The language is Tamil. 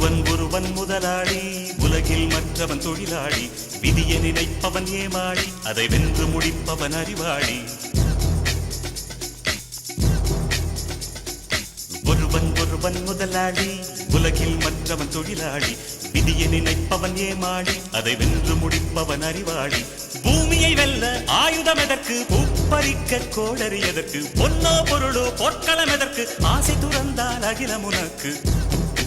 ஒருவன் முதலாளி, உலகில் மற்றவன் தொழிலாளி. விதியை நினைப்பவன் ஏமாளி, அதை வென்று முடிப்பவன் அறிவாளி. ஒருவன் முதலாளி, உலகில் மற்றவன் தொழிலாளி. விதியை நினைப்பவன் ஏமாளி, அதை வென்று முடிப்பவன் அறிவாளி. பூமியை வெல்ல ஆயுதம் எதற்கு, பூப்பறிக்க கோடரி எதற்கு, பொன்னோ பொருளோ பொற்களம் எதற்கு, ஆசை துறந்தால் அகிலம் உனக்கு.